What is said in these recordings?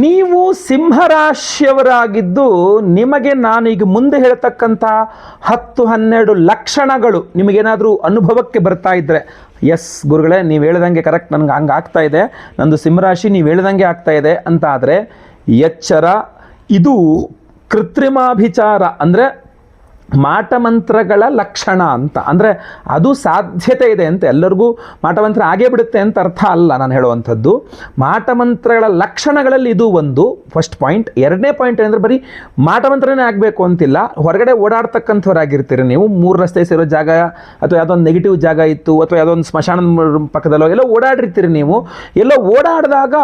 ನೀವು ಸಿಂಹರಾಶಿಯವರಾಗಿದ್ದು ನಿಮಗೆ ನಾನೀಗ ಮುಂದೆ ಹೇಳ್ತಕ್ಕಂಥ 10-12 ಲಕ್ಷಣಗಳು ನಿಮಗೇನಾದರೂ ಅನುಭವಕ್ಕೆ ಬರ್ತಾ ಇದ್ದರೆ, ಎಸ್ ಗುರುಗಳೇ ನೀವು ಹೇಳ್ದಂಗೆ ಕರೆಕ್ಟ್, ನನಗೆ ಹಂಗೆ ಆಗ್ತಾ ಇದೆ, ನಂದು ಸಿಂಹರಾಶಿ ನೀವು ಹೇಳ್ದಂಗೆ ಆಗ್ತಾ ಇದೆ ಅಂತ ಆದರೆ ಎಚ್ಚರ. ಇದು ಕೃತ್ರಿಮಾಭಿಚಾರ ಅಂದರೆ ಮಾಟಮಂತ್ರಗಳ ಲಕ್ಷಣ ಅಂತ, ಅಂದರೆ ಅದು ಸಾಧ್ಯತೆ ಇದೆ ಅಂತ. ಎಲ್ಲರಿಗೂ ಮಾಟಮಂತ್ರ ಆಗೇ ಬಿಡುತ್ತೆ ಅಂತ ಅರ್ಥ ಅಲ್ಲ ನಾನು ಹೇಳುವಂಥದ್ದು. ಮಾಟಮಂತ್ರಗಳ ಲಕ್ಷಣಗಳಲ್ಲಿ ಇದು ಒಂದು ಫಸ್ಟ್ ಪಾಯಿಂಟ್. ಎರಡನೇ ಪಾಯಿಂಟ್ ಏನಂದರೆ ಬರೀ ಮಾಟಮಂತ್ರನೇ ಆಗಬೇಕು ಅಂತಿಲ್ಲ. ಹೊರಗಡೆ ಓಡಾಡ್ತಕ್ಕಂಥವ್ರಾಗಿರ್ತೀರಿ ನೀವು, 3 ರಸ್ತೆ ಸೇರೋ ಜಾಗ ಅಥವಾ ಯಾವುದೋ ಒಂದು ನೆಗೆಟಿವ್ ಜಾಗ ಇತ್ತು ಅಥವಾ ಯಾವುದೋ ಒಂದು ಸ್ಮಶಾನದ ಪಕ್ಕದಲ್ಲೋ ಎಲ್ಲೋ ಓಡಾಡಿರ್ತೀರಿ ನೀವು. ಎಲ್ಲೋ ಓಡಾಡಿದಾಗ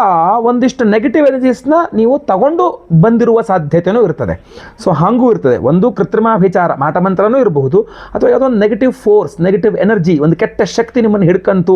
ಒಂದಿಷ್ಟು ನೆಗೆಟಿವ್ ಎನರ್ಜೀಸ್ನ ನೀವು ತಗೊಂಡು ಬಂದಿರುವ ಸಾಧ್ಯತೆಯೂ ಇರ್ತದೆ. ಸೊ ಹಾಗೂ ಇರ್ತದೆ. ಒಂದು ಕೃತ್ರಿಮಾಭಿಚಾರ ಮಾಟಮಂತ್ರನೂ ಇರಬಹುದು, ಅಥವಾ ಯಾವುದೋ ಒಂದು ನೆಗೆಟಿವ್ ಫೋರ್ಸ್, ನೆಗೆಟಿವ್ ಎನರ್ಜಿ, ಒಂದು ಕೆಟ್ಟ ಶಕ್ತಿ ನಿಮ್ಮನ್ನು ಹಿಡ್ಕಂತು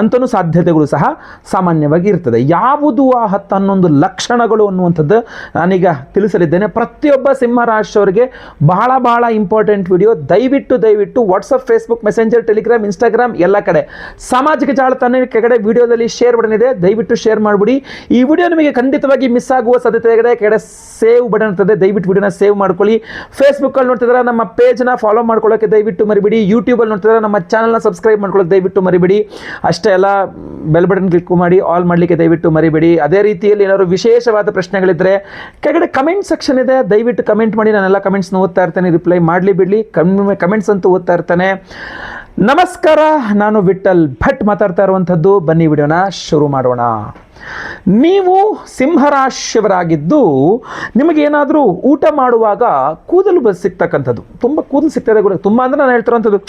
ಅಂತಲೂ ಸಾಧ್ಯತೆಗಳು ಸಹ ಸಾಮಾನ್ಯವಾಗಿ ಇರ್ತದೆ. ಯಾವುದು ಆ 10-11 ಲಕ್ಷಣಗಳು ಅನ್ನುವಂಥದ್ದು ನಾನೀಗ ತಿಳಿಸಲಿದ್ದೇನೆ. ಪ್ರತಿಯೊಬ್ಬ ಸಿಂಹರಾಶಿಯವರಿಗೆ ಬಹಳ ಬಹಳ ಇಂಪಾರ್ಟೆಂಟ್ ವಿಡಿಯೋ. ದಯವಿಟ್ಟು WhatsApp, Facebook, messenger, Telegram, Instagram ಎಲ್ಲ ಕಡೆ ಸಾಮಾಜಿಕ ಜಾಲತಾಣ ಕೆಳಗಡೆ ವಿಡಿಯೋದಲ್ಲಿ ಶೇರ್ ಬಟನ್ ಇದೆ, ದಯವಿಟ್ಟು ಶೇರ್ ಮಾಡಿಬಿಡಿ. ಈ ವಿಡಿಯೋ ನಿಮಗೆ ಖಂಡಿತವಾಗಿ ಮಿಸ್ ಆಗುವ ಸಾಧ್ಯತೆ ಇದೆ. ಕೆಳಗಡೆ ಸೇವ್ ಬಟನ್ ಇರ್ತದೆ, ದಯವಿಟ್ಟು ವಿಡಿಯೋನ ಸೇವ್ ಮಾಡ್ಕೊಳ್ಳಿ. ಫೇಸ್ಬುಕ್ಕಲ್ಲಿ ನೋಡ್ತಿದ್ರೆ ನಮ್ಮ ಪೇಜ್ನ ಫಾಲೋ ಮಾಡ್ಕೊಳ್ಳೋಕ್ಕೆ ದಯವಿಟ್ಟು ಮರಿಬೇಡಿ. ಯೂಟ್ಯೂಬಲ್ಲಿ ನೋಡ್ತಿದ್ರೆ ನಮ್ಮ ಚಾನಲ್ನ ಸಬ್ಸ್ಕ್ರೈಬ್ ಮಾಡ್ಕೊಳ್ಳೋಕೆ ದಯವಿಟ್ಟು ಮರಿಬೇಡಿ. ಅಷ್ಟೇ ಅಲ್ಲ, ಬೆಲ್ ಬಟನ್ ಕ್ಲಿಕ್ ಮಾಡಿ ಆಲ್ ಮಾಡಲಿಕ್ಕೆ ದಯವಿಟ್ಟು ಮರಿಬೇಡಿ. ಅದೇ ರೀತಿಯಲ್ಲಿ ಏನಾದರೂ ವಿಶೇಷವಾದ ಪ್ರಶ್ನೆಗಳಿದ್ದರೆ ಕೆಳಗಡೆ ಕಮೆಂಟ್ ಸೆಕ್ಷನ್ ಇದೆ, ದಯವಿಟ್ಟು ಕಮೆಂಟ್ ಮಾಡಿ. ನಾನೆಲ್ಲ ಕಮೆಂಟ್ಸ್ನ ಓದ್ತಾ ಇರ್ತೇನೆ, ರಿಪ್ಲೈ ಮಾಡಲಿ ಬಿಡಲಿ, ಕಮೆಂಟ್ಸ್ ಅಂತೂ ಓದ್ತಾ ಇರ್ತಾನೆ. ನಮಸ್ಕಾರ, ನಾನು ವಿಠಲ್ ಭಟ್ ಮಾತಾಡ್ತಾ ಇರುವಂಥದ್ದು. ಬನ್ನಿ ವಿಡಿಯೋನ ಶುರು ಮಾಡೋಣ. ನೀವು ಸಿಂಹರಾಶಿಯವರಾಗಿದ್ದು ನಿಮಗೇನಾದರೂ ಊಟ ಮಾಡುವಾಗ ಕೂದಲು ಸಿಗ್ತಕ್ಕಂಥದ್ದು, ತುಂಬ ಕೂದಲು ಸಿಗ್ತದೆ ಕೂಡ. ತುಂಬ ಅಂದರೆ ನಾನು ಹೇಳ್ತಿರೋಂಥದ್ದು,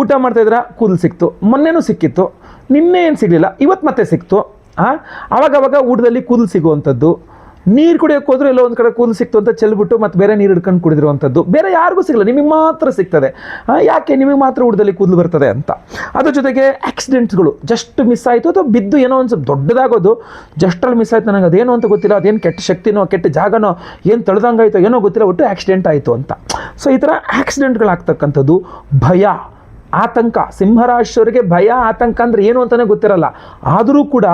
ಊಟ ಮಾಡ್ತಾಯಿದ್ರೆ ಕೂದಲು ಸಿಕ್ತು, ಮೊನ್ನೆನೂ ಸಿಕ್ಕಿತ್ತು, ನಿನ್ನೆ ಏನು ಸಿಗಲಿಲ್ಲ, ಇವತ್ತು ಮತ್ತೆ ಸಿಕ್ತು. ಆವಾಗವಾಗ ಊಟದಲ್ಲಿ ಕೂದಲು ಸಿಗುವಂಥದ್ದು. ನೀರು ಕುಡಿಯೋಕ್ಕೆ ಹೋದ್ರೆ ಎಲ್ಲೋ ಒಂದು ಕಡೆ ಕೂದಲು ಸಿಕ್ತು ಅಂತ ಚೆಲ್ಬಿಟ್ಟು ಮತ್ತೆ ಬೇರೆ ನೀರು ಹಿಡ್ಕೊಂಡು ಕುಡಿದಿರುವಂಥದ್ದು. ಬೇರೆ ಯಾರಿಗೂ ಸಿಗಲ್ಲ, ನಿಮಗೆ ಮಾತ್ರ ಸಿಗ್ತದೆ. ಯಾಕೆ ನಿಮಗೆ ಮಾತ್ರ ಊಟದಲ್ಲಿ ಕೂದಲು ಬರ್ತದೆ ಅಂತ. ಅದ್ರ ಜೊತೆಗೆ ಆಕ್ಸಿಡೆಂಟ್ಸ್ಗಳು, ಜಸ್ಟ್ ಮಿಸ್ ಆಯಿತು ಅಥವಾ ಬಿದ್ದು ಏನೋ ಒಂದು ಸ್ವಲ್ಪ ದೊಡ್ಡದಾಗೋದು, ಜಸ್ಟಲ್ಲಿ ಮಿಸ್ ಆಯಿತು, ನನಗೆ ಅದೇನೋ ಅಂತ ಗೊತ್ತಿಲ್ಲ, ಅದೇನು ಕೆಟ್ಟ ಶಕ್ತಿನೋ ಕೆಟ್ಟ ಜಾಗನೋ ಏನು ತಳ್ದಂಗಾಯಿತೋ ಏನೋ ಗೊತ್ತಿಲ್ಲ, ಒಟ್ಟು ಆಕ್ಸಿಡೆಂಟ್ ಆಯಿತು ಅಂತ. ಸೊ ಈ ಥರ ಆಕ್ಸಿಡೆಂಟ್ಗಳಾಗ್ತಕ್ಕಂಥದ್ದು. ಭಯ, ಆತಂಕ. ಸಿಂಹರಾಶಿಯವರಿಗೆ ಭಯ, ಆತಂಕ ಅಂದರೆ ಏನು ಅಂತಲೇ ಗೊತ್ತಿರಲ್ಲ. ಆದರೂ ಕೂಡ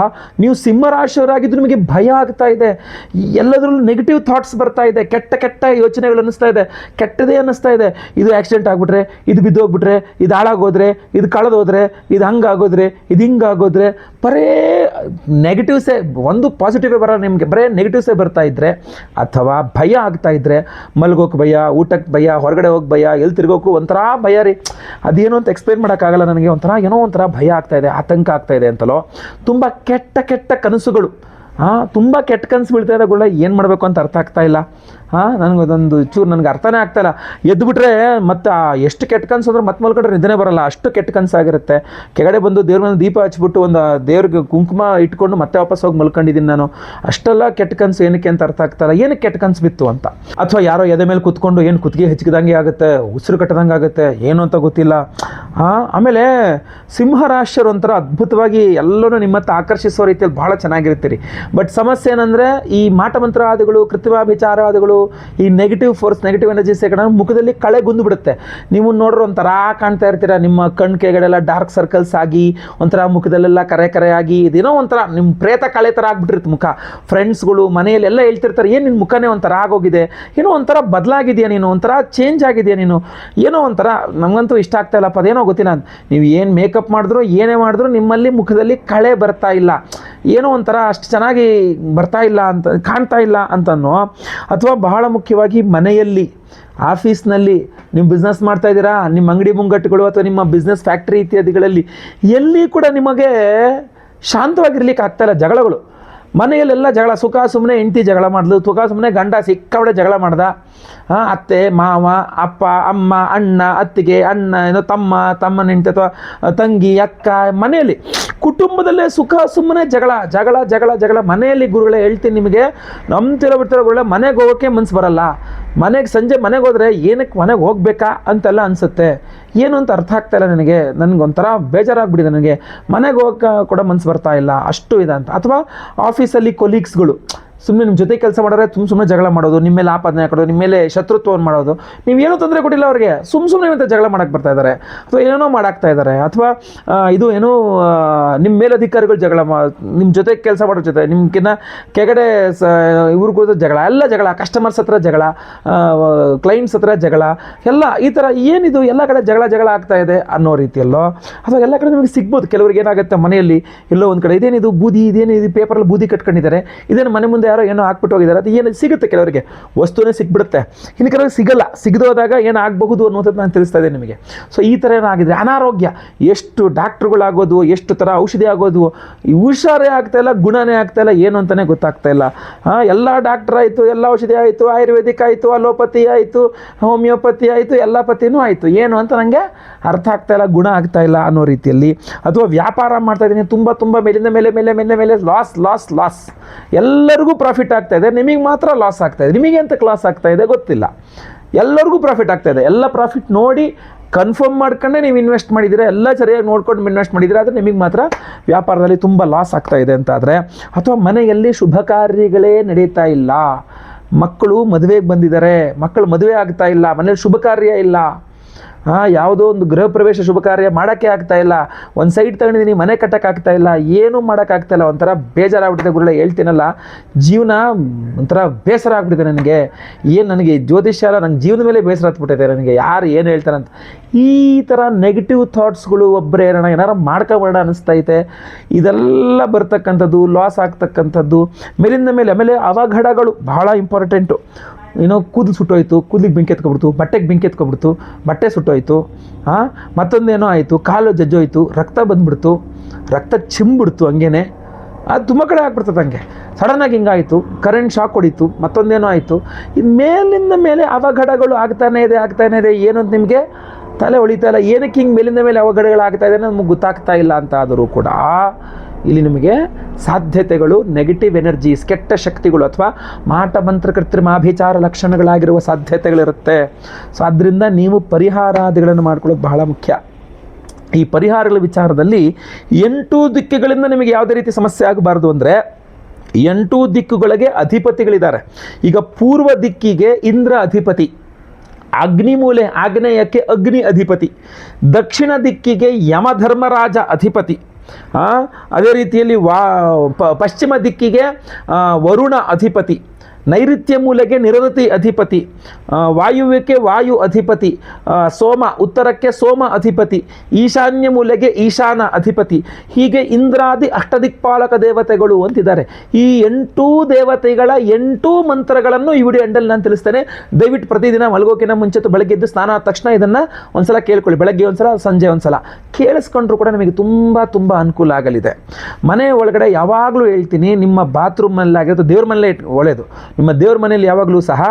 ನೀವು ಸಿಂಹರಾಶಿಯವರಾಗಿದ್ದು ನಿಮಗೆ ಭಯ ಆಗ್ತಾ ಇದೆ, ಎಲ್ಲದರಲ್ಲೂ ನೆಗೆಟಿವ್ ಥಾಟ್ಸ್ ಬರ್ತಾ ಇದೆ, ಕೆಟ್ಟ ಯೋಚನೆಗಳು ಅನ್ನಿಸ್ತಾ ಇದೆ, ಕೆಟ್ಟದೇ ಅನ್ನಿಸ್ತಾ ಇದೆ. ಇದು ಆಕ್ಸಿಡೆಂಟ್ ಆಗಿಬಿಟ್ರೆ, ಇದು ಬಿದ್ದೋಗ್ಬಿಟ್ರೆ, ಇದು ಹಾಳಾಗೋದ್ರೆ, ಇದು ಕಳೆದೋದ್ರೆ, ಇದು ಹಂಗಾಗೋದ್ರೆ, ಇದು ಹಿಂಗಾಗೋದ್ರೆ, ಬರೇ ನೆಗೆಟಿವ್ಸೇ, ಒಂದು ಪಾಸಿಟಿವೇ ಬರೋ ನಿಮಗೆ, ಬರೇ ನೆಗೆಟಿವ್ಸೇ ಬರ್ತಾ ಇದ್ದರೆ, ಅಥವಾ ಭಯ ಆಗ್ತಾ ಇದ್ದರೆ, ಮಲ್ಗೋಕೆ ಭಯ, ಊಟಕ್ಕೆ ಭಯ, ಹೊರಗಡೆ ಹೋಗಿ ಭಯ, ಎಲ್ಲಿ ತಿರ್ಗೋಕ್ಕೂ ಒಂಥರ ಭಯ ರೀ, ಅದೇನು ಅಂತ ಎಕ್ಸ್ಪ್ಲೇನ್ ಮಾಡೋಕ್ಕಾಗಲ್ಲ ನನಗೆ. ಏನೋ ಒಂಥರ ಭಯ ಆಗ್ತಾ ಇದೆ, ಆತಂಕ ಆಗ್ತಾ ಇದೆ ಅಂತಲೋ. ತುಂಬ ಕೆಟ್ಟ ಕನಸುಗಳು, ತುಂಬ ಕೆಟ್ಟ ಕನಸು ಬೀಳ್ತಾ ಇದ್ದಾಗಲ್ಲ, ಏನು ಮಾಡಬೇಕು ಅಂತ ಅರ್ಥ ಆಗ್ತಾ ಇಲ್ಲ. ನನಗೊಂದು ಚೂರು ನನಗೆ ಅರ್ಥನೇ ಆಗ್ತಾಯಿಲ್ಲ. ಎದ್ದುಬಿಟ್ರೆ ಮತ್ತು ಎಷ್ಟು ಕೆಟ್ಟ ಕನಸು ಅಂದ್ರೆ ಮತ್ತೆ ಮಲ್ಕೊಂಡ್ರೆ ನಿದ್ದೆ ಬರೋಲ್ಲ, ಅಷ್ಟು ಕೆಟ್ಟ ಕನಸಾಗಿರುತ್ತೆ. ಕೆಳಗಡೆ ಬಂದು ದೇವ್ರ ಮೇಲೆ ದೀಪ ಹಚ್ಬಿಟ್ಟು ಒಂದು ದೇವ್ರಿಗೆ ಕುಂಕುಮ ಇಟ್ಕೊಂಡು ಮತ್ತೆ ವಾಪಸ್ ಹೋಗಿ ಮಲ್ಕೊಂಡಿದ್ದೀನಿ ನಾನು. ಅಷ್ಟೆಲ್ಲ ಕೆಟ್ಟ ಕನಸು ಏನಕ್ಕೆ ಅಂತ ಅರ್ಥ ಆಗ್ತಾಯಿಲ್ಲ, ಏನಕ್ಕೆ ಕೆಟ್ಟ ಕನಸು ಬಿತ್ತು ಅಂತ. ಅಥವಾ ಯಾರೋ ಎದೆ ಮೇಲೆ ಕುತ್ಕೊಂಡು ಏನು ಕುತ್ತಿಗೆ ಹೆಚ್ಚಿದಂಗೆ ಆಗುತ್ತೆ, ಉಸಿರು ಕಟ್ಟದಂಗೆ ಆಗುತ್ತೆ, ಏನು ಅಂತ ಗೊತ್ತಿಲ್ಲ. ಆಮೇಲೆ ಸಿಂಹರಾಶಿಯರು ಒಂಥರ ಅದ್ಭುತವಾಗಿ ಎಲ್ಲರೂ ನಿಮ್ಮತ್ತ ಆಕರ್ಷಿಸೋ ರೀತಿಯಲ್ಲಿ ಭಾಳ ಚೆನ್ನಾಗಿರ್ತೀರಿ. ಬಟ್ ಸಮಸ್ಯೆ ಏನಂದರೆ ಈ ಮಾಟಮಂತ್ರವಾದಿಗಳು, ಕೃತ್ರಿಮಾಭಿಚಾರವಾದಿಗಳು, ಈ ನೆಗೆಟಿವ್ ಫೋರ್ಸ್, ನೆಗೆಟಿವ್ ಎನರ್ಜೀಸ್ ಮುಖದಲ್ಲಿ ಕಳೆ ಗುಂದು ಬಿಡುತ್ತೆ. ನೀವು ನೋಡ್ರೆ ಒಂಥರ ಕಾಣ್ತಾ ಇರ್ತೀರ, ನಿಮ್ಮ ಕಣ್ಣು ಕೆಳಗಡೆಲ್ಲ ಡಾರ್ಕ್ ಸರ್ಕಲ್ಸ್ ಆಗಿ, ಒಂಥರ ಮುಖದಲ್ಲೆಲ್ಲ ಕರೆ ಆಗಿ, ಇದೇನೋ ಒಂಥರ ನಿಮ್ಮ ಪ್ರೇತ ಕಳೆ ಥರ ಆಗ್ಬಿಟ್ಟಿರುತ್ತೆ ಮುಖ. ಫ್ರೆಂಡ್ಸ್ಗಳು ಮನೆಯಲ್ಲೆಲ್ಲ ಹೇಳ್ತಿರ್ತಾರೆ, ಏನು ನಿನ್ನ ಮುಖನೇ ಒಂಥರ ಆಗೋಗಿದೆ, ಏನೋ ಒಂಥರ ಬದಲಾಗಿದೆಯಾ ನೀನು, ಒಂಥರ ಚೇಂಜ್ ಆಗಿದೆಯಾ ನೀನು, ಏನೋ ಒಂಥರ ನಮಗಂತೂ ಇಷ್ಟ ಆಗ್ತಾ ಇಲ್ಲಪ್ಪ, ಅದೇನೋ ಗೊತ್ತಿಲ್ಲ. ನೀವು ಏನು ಮೇಕಪ್ ಮಾಡಿದ್ರು, ಏನೇ ಮಾಡಿದ್ರು ನಿಮ್ಮಲ್ಲಿ ಮುಖದಲ್ಲಿ ಕಳೆ ಬರ್ತಾ ಇಲ್ಲ, ಏನೋ ಒಂಥರ ಅಷ್ಟು ಚೆನ್ನಾಗಿ ಬರ್ತಾ ಇಲ್ಲ ಅಂತ, ಕಾಣ್ತಾ ಇಲ್ಲ ಅಂತನೋ. ಅಥವಾ ಬಹಳ ಮುಖ್ಯವಾಗಿ ಮನೆಯಲ್ಲಿ, ಆಫೀಸ್ನಲ್ಲಿ ನೀವು ಬಿಸ್ನೆಸ್ ಮಾಡ್ತಾ ಇದ್ದೀರಾ, ನಿಮ್ಮ ಅಂಗಡಿ ಮುಂಗಟ್ಟುಗಳು ಅಥವಾ ನಿಮ್ಮ ಬಿಸ್ನೆಸ್ ಫ್ಯಾಕ್ಟ್ರಿ ಇತ್ಯಾದಿಗಳಲ್ಲಿ ಎಲ್ಲಿ ಕೂಡ ನಿಮಗೆ ಶಾಂತವಾಗಿರ್ಲಿಕ್ಕೆ ಆಗ್ತಾಯಿಲ್ಲ. ಜಗಳಗಳು ಮನೆಯಲ್ಲೆಲ್ಲ ಜಗಳ, ಸುಖ ಸುಮ್ಮನೆ ಹೆಂಡತಿ ಜಗಳ ಮಾಡಿದ್ಲು, ಸುಖ ಸುಮ್ಮನೆ ಗಂಡ ಸಿಕ್ಕಾಬಡೆ ಜಗಳ ಮಾಡ್ದ. ಅತ್ತೆ ಮಾವ, ಅಪ್ಪ ಅಮ್ಮ, ಅಣ್ಣ ಅತ್ತಿಗೆ, ಅಣ್ಣ ಏನೋ ತಮ್ಮನ ಹೆಂಡತಿ ಅಥವಾ ತಂಗಿ ಅಕ್ಕ, ಮನೆಯಲ್ಲಿ ಕುಟುಂಬದಲ್ಲೇ ಸುಖ ಸುಮ್ಮನೆ ಜಗಳ ಮನೆಯಲ್ಲಿ. ಗುರುಗಳೇ ಹೇಳ್ತೀನಿ ನಿಮಗೆ, ನಂಬ್ತಿರೋ ಬಿಡ್ತಿರೋ ಗುರುಗಳೇ, ಮನೆಗೆ ಹೋಗೋಕ್ಕೆ ಮನ್ಸು ಬರಲ್ಲ. ಸಂಜೆ ಮನೆಗೆ ಹೋದರೆ ಏನಕ್ಕೆ ಮನೆಗೆ ಹೋಗ್ಬೇಕಾ ಅಂತೆಲ್ಲ ಅನಿಸುತ್ತೆ. ಏನು ಅಂತ ಅರ್ಥ ಆಗ್ತಾಯಿಲ್ಲ ನನಗೊಂಥರ ಬೇಜಾರಾಗ್ಬಿಟ್ಟಿದೆ. ನನಗೆ ಮನೆಗೆ ಹೋಗೋಕ್ಕೆ ಕೂಡ ಮನ್ಸು ಬರ್ತಾ ಇಲ್ಲ, ಅಷ್ಟು ಇದೆ ಅಂತ. ಅಥವಾ ಆಫೀಸಲ್ಲಿ ಕೊಲೀಗ್ಸ್ಗಳು ಸುಮ್ಮನೆ ನಿಮ್ಮ ಜೊತೆ ಕೆಲಸ ಮಾಡೋರೆ ಸುಮ್ಮನೆ ಜಗಳ ಮಾಡೋದು, ನಿಮ್ಮ ಮೇಲೆ ಆಪಾದನೆ ಹಾಕೋದು, ನಿಮ್ಮ ಮೇಲೆ ಶತ್ರುತ್ವವನ್ನು ಮಾಡೋದು. ನೀವೇನೂ ತೊಂದರೆ ಕೊಟ್ಟಿಲ್ಲ ಅವ್ರಿಗೆ, ಸುಮ್ಮನೆ ಅಂತ ಜಗಳ ಮಾಡೋಕ್ಕೆ ಬರ್ತಾ ಇದ್ದಾರೆ, ಅಥವಾ ಏನೇನೋ ಮಾಡಾಕ್ತಾ ಇದ್ದಾರೆ, ಅಥವಾ ಇದು ಏನೋ ನಿಮ್ಮ ಮೇಲಧಿಕಾರಿಗಳು ಜಗಳ ನಿಮ್ಮ ಜೊತೆ ಕೆಲಸ ಮಾಡೋ ಜೊತೆ ನಿಮ್ಗಿನ್ನ ಕೆಳಗಡೆ ಇವ್ರಿಗೂ ಜಗಳ, ಎಲ್ಲ ಜಗಳ, ಕಸ್ಟಮರ್ಸ್ ಹತ್ರ ಜಗಳ, ಕ್ಲೈಂಟ್ಸ್ ಹತ್ರ ಜಗಳ, ಎಲ್ಲ ಈ ಥರ ಏನಿದು ಎಲ್ಲ ಕಡೆ ಜಗಳ ಆಗ್ತಾ ಇದೆ ಅನ್ನೋ ರೀತಿಯಲ್ಲೋ, ಅಥವಾ ಎಲ್ಲ ಕಡೆ ನಿಮಗೆ ಸಿಗ್ಬೋದು. ಕೆಲವ್ರಿಗೆ ಏನಾಗುತ್ತೆ, ಮನೆಯಲ್ಲಿ ಎಲ್ಲೋ ಒಂದು ಕಡೆ ಇದೇನಿದು ಬೂದಿ, ಇದೇನಿದು ಪೇಪರಲ್ಲಿ ಬೂದಿ ಕಟ್ಕೊಂಡಿದ್ದಾರೆ, ಇದೇನು ಮನೆ ಮುಂದೆ ಯಾರೋ ಏನೋ ಹಾಕ್ಬಿಟ್ಟು ಹೋಗಿದ್ದಾರೆ, ಅದು ಏನು ಸಿಗುತ್ತೆ ಕೆಲವರಿಗೆ, ವಸ್ತುನೇ ಸಿಕ್ಬಿಡುತ್ತೆ, ಇನ್ನು ಕೆಲವರಿಗೆ ಸಿಗಲ್ಲ. ಸಿಗದೋದಾಗ ಏನಾಗಬಹುದು ಅನ್ನೋದನ್ನು ನಾನು ತಿಳಿಸ್ತಾ ಇದ್ದೇನೆ ನಿಮಗೆ. ಸೊ ಈ ಥರ ಏನಾಗಿದೆ, ಅನಾರೋಗ್ಯ, ಎಷ್ಟು ಡಾಕ್ಟ್ರುಗಳಾಗೋದು, ಎಷ್ಟು ಥರ ಔಷಧಿ ಆಗೋದು, ಹುಷಾರೇ ಆಗ್ತಾಯಿಲ್ಲ, ಗುಣನೇ ಆಗ್ತಾಯಿಲ್ಲ, ಏನು ಅಂತಲೇ ಗೊತ್ತಾಗ್ತಾ ಇಲ್ಲ. ಎಲ್ಲ ಡಾಕ್ಟ್ರ್ ಆಯಿತು, ಎಲ್ಲ ಔಷಧಿ ಆಯಿತು, ಆಯುರ್ವೇದಿಕ್ ಆಯಿತು, ಅಲೋಪತಿ ಆಯಿತು, ಹೋಮಿಯೋಪತಿ ಆಯಿತು, ಎಲ್ಲ ಪತಿನೂ ಆಯಿತು, ಏನು ಅಂತ ನನಗೆ ಅರ್ಥ ಆಗ್ತಾಯಿಲ್ಲ, ಗುಣ ಆಗ್ತಾಯಿಲ್ಲ ಅನ್ನೋ ರೀತಿಯಲ್ಲಿ. ಅಥವಾ ವ್ಯಾಪಾರ ಮಾಡ್ತಾಯಿದ್ದೀನಿ, ತುಂಬ ಮೇಲಿಂದ ಮೇಲೆ ಲಾಸ್, ಎಲ್ಲರಿಗೂ ಪ್ರಾಫಿಟ್ ಆಗ್ತಾಯಿದೆ, ನಿಮಗೆ ಮಾತ್ರ ಲಾಸ್ ಆಗ್ತಾಯಿದೆ. ನಿಮಗೆ ಅಂತ ಲಾಸ್ ಆಗ್ತಾಯಿದೆ ಗೊತ್ತಿಲ್ಲ, ಎಲ್ಲರಿಗೂ ಪ್ರಾಫಿಟ್ ಆಗ್ತಾಯಿದೆ. ಎಲ್ಲ ಪ್ರಾಫಿಟ್ ನೋಡಿ ಕನ್ಫರ್ಮ್ ಮಾಡ್ಕೊಂಡೆ ನೀವು ಇನ್ವೆಸ್ಟ್ ಮಾಡಿದ್ದೀರಾ, ಎಲ್ಲ ಸರಿಯಾಗಿ ನೋಡ್ಕೊಂಡು ಇನ್ವೆಸ್ಟ್ ಮಾಡಿದ್ದೀರಾ, ಆದರೆ ನಿಮಗೆ ಮಾತ್ರ ವ್ಯಾಪಾರದಲ್ಲಿ ತುಂಬ ಲಾಸ್ ಆಗ್ತಾಯಿದೆ ಅಂತಾದರೆ, ಅಥವಾ ಮನೆಯಲ್ಲಿ ಶುಭ ಕಾರ್ಯಗಳೇ ನಡೀತಾ ಇಲ್ಲ, ಮಕ್ಕಳು ಮದುವೆಗೆ ಬಂದಿದ್ದಾರೆ, ಮಕ್ಕಳು ಮದುವೆ ಆಗ್ತಾ ಇಲ್ಲ, ಮನೇಲಿ ಶುಭ ಕಾರ್ಯ ಇಲ್ಲ, ಯಾವುದೋ ಒಂದು ಗೃಹ ಪ್ರವೇಶ ಶುಭ ಕಾರ್ಯ ಮಾಡೋಕ್ಕೆ ಆಗ್ತಾ ಇಲ್ಲ, ಒಂದು ಸೈಟ್ ತಗೊಂಡಿದ್ದೀನಿ ಮನೆ ಕಟ್ಟೋಕ್ಕಾಗ್ತಾ ಇಲ್ಲ, ಏನೂ ಮಾಡೋಕ್ಕಾಗ್ತಾ ಇಲ್ಲ, ಒಂಥರ ಬೇಜಾರಾಗ್ಬಿಟ್ಟಿದೆ ಗುರುಗಳೇ. ಹೇಳ್ತೀನಲ್ಲ, ಜೀವನ ಒಂಥರ ಬೇಸರ ಆಗ್ಬಿಟ್ಟಿದೆ ನನಗೆ, ನನಗೆ ಜ್ಯೋತಿಷ್ಯ ಅಲ್ಲ, ನನ್ನ ಜೀವನದ ಮೇಲೆ ಬೇಸರ ಹತ್ಬಿಟ್ಟಿದೆ ನನಗೆ, ಯಾರು ಏನು ಹೇಳ್ತಾರಂತ. ಈ ಥರ ನೆಗೆಟಿವ್ ಥಾಟ್ಸ್ಗಳು ಒಬ್ಬರೇ ಏನಾರು ಮಾಡ್ಕೊಬೇಡ ಅನ್ನಿಸ್ತೈತೆ. ಇದೆಲ್ಲ ಬರ್ತಕ್ಕಂಥದ್ದು, ಲಾಸ್ ಆಗ್ತಕ್ಕಂಥದ್ದು ಮೇಲಿಂದ ಮೇಲೆ. ಆಮೇಲೆ ಅವಘಡಗಳು ಭಾಳ ಇಂಪಾರ್ಟೆಂಟು. ಏನೋ ಕೂದಲು ಸುಟ್ಟೋಯ್ತು, ಕೂದಲಿಗೆ ಬೆಂಕಿ ಎತ್ಕೊಬಿಡ್ತು, ಬಟ್ಟೆಗೆ ಬೆಂಕಿ ಎತ್ಕೊಬಿಡ್ತು, ಬಟ್ಟೆ ಸುಟ್ಟೋಯ್ತು, ಮತ್ತೊಂದೇನೋ ಆಯಿತು, ಕಾಲು ಜಜ್ಜೋಯ್ತು, ರಕ್ತ ಬಂದುಬಿಡ್ತು, ರಕ್ತ ಚಿಂಬಿಡ್ತು, ಹಂಗೇನೆ ಅದು ತುಂಬ ಕಡೆ ಆಗ್ಬಿಡ್ತದೆ. ಹಂಗೆ ಸಡನ್ನಾಗಿ ಹಿಂಗಾಯಿತು, ಕರೆಂಟ್ ಶಾಕ್ ಹೊಡೀತು, ಮತ್ತೊಂದೇನೋ ಆಯಿತು. ಇದು ಮೇಲಿಂದ ಮೇಲೆ ಅವಘಡಗಳು ಆಗ್ತಾನೇ ಇದೆ. ಏನು ಅಂತ ನಿಮಗೆ ತಲೆ ಹೊಳಿತಾ ಇಲ್ಲ, ಏನಕ್ಕೆ ಹಿಂಗೆ ಮೇಲಿಂದ ಮೇಲೆ ಅವಘಡಗಳಾಗ್ತಾ ಇದೆ ಅನ್ನೋದು ನಮಗೆ ಗೊತ್ತಾಗ್ತಾ ಇಲ್ಲ ಅಂತ ಆದರೂ ಕೂಡ ಇಲ್ಲಿ ನಿಮಗೆ ಸಾಧ್ಯತೆಗಳು, ನೆಗೆಟಿವ್ ಎನರ್ಜೀಸ್, ಕೆಟ್ಟ ಶಕ್ತಿಗಳು ಅಥವಾ ಮಾಟ ಮಂತ್ರ ಕೃತ್ರಿಮಾಭಿಚಾರ ಲಕ್ಷಣಗಳಾಗಿರುವ ಸಾಧ್ಯತೆಗಳಿರುತ್ತೆ. ಸೊ ಆದ್ದರಿಂದ ನೀವು ಪರಿಹಾರಾದಿಗಳನ್ನು ಮಾಡ್ಕೊಳ್ಳೋದು ಬಹಳ ಮುಖ್ಯ. ಈ ಪರಿಹಾರಗಳ ವಿಚಾರದಲ್ಲಿ 8 ದಿಕ್ಕುಗಳಿಂದ ನಿಮಗೆ ಯಾವುದೇ ರೀತಿ ಸಮಸ್ಯೆ ಆಗಬಾರ್ದು ಅಂದರೆ 8 ದಿಕ್ಕುಗಳಿಗೆ ಅಧಿಪತಿಗಳಿದ್ದಾರೆ. ಈಗ ಪೂರ್ವ ದಿಕ್ಕಿಗೆ ಇಂದ್ರ ಅಧಿಪತಿ, ಅಗ್ನಿಮೂಲೆ ಆಗ್ನೇಯಕ್ಕೆ ಅಗ್ನಿ ಅಧಿಪತಿ, ದಕ್ಷಿಣ ದಿಕ್ಕಿಗೆ ಯಮಧರ್ಮರಾಜ ಅಧಿಪತಿ, ಅದೇ ರೀತಿಯಲ್ಲಿ ಪಶ್ಚಿಮ ದಿಕ್ಕಿಗೆ ವರುಣ ಅಧಿಪತಿ, ನೈಋತ್ಯ ಮೂಲೆಗೆ ನಿರವತಿ ಅಧಿಪತಿ, ವಾಯುವ್ಯಕ್ಕೆ ವಾಯು ಅಧಿಪತಿ, ಸೋಮ ಉತ್ತರಕ್ಕೆ ಸೋಮ ಅಧಿಪತಿ, ಈಶಾನ್ಯ ಮೂಲೆಗೆ ಈಶಾನ ಅಧಿಪತಿ. ಹೀಗೆ ಇಂದ್ರಾದಿ ಅಷ್ಟದಿಕ್ಪಾಲಕ ದೇವತೆಗಳು ಅಂತಿದ್ದಾರೆ. ಈ 8 ದೇವತೆಗಳ 8 ಮಂತ್ರಗಳನ್ನು ಈ ವಿಡಿಯೋ ಎಂಡಲ್ಲಿ ನಾನು ತಿಳಿಸ್ತೇನೆ. ದಯವಿಟ್ಟು ಪ್ರತಿದಿನ ಮಲಗೋಕಿನ ಮುಂಚೆ ಬೆಳಗ್ಗೆ ಎದ್ದು ಸ್ನಾನ ಆದ ತಕ್ಷಣ ಇದನ್ನು ಒಂದ್ಸಲ ಕೇಳ್ಕೊಳ್ಳಿ. ಬೆಳಗ್ಗೆ ಒಂದ್ಸಲ, ಸಂಜೆ ಒಂದ್ಸಲ ಕೇಳಿಸ್ಕೊಂಡ್ರು ಕೂಡ ನಿಮಗೆ ತುಂಬ ಅನುಕೂಲ ಆಗಲಿದೆ. ಮನೆ ಒಳಗಡೆ ಯಾವಾಗಲೂ ಹೇಳ್ತೀನಿ, ನಿಮ್ಮ ಬಾತ್ರೂಮಲ್ಲಿ ಆಗಿರೋದು ದೇವ್ರ ಮನೇಲೆ ಒಳ್ಳೆಯದು. ನಿಮ್ಮ ದೇವ್ರ ಮನೇಲಿ ಯಾವಾಗಲೂ ಸಹ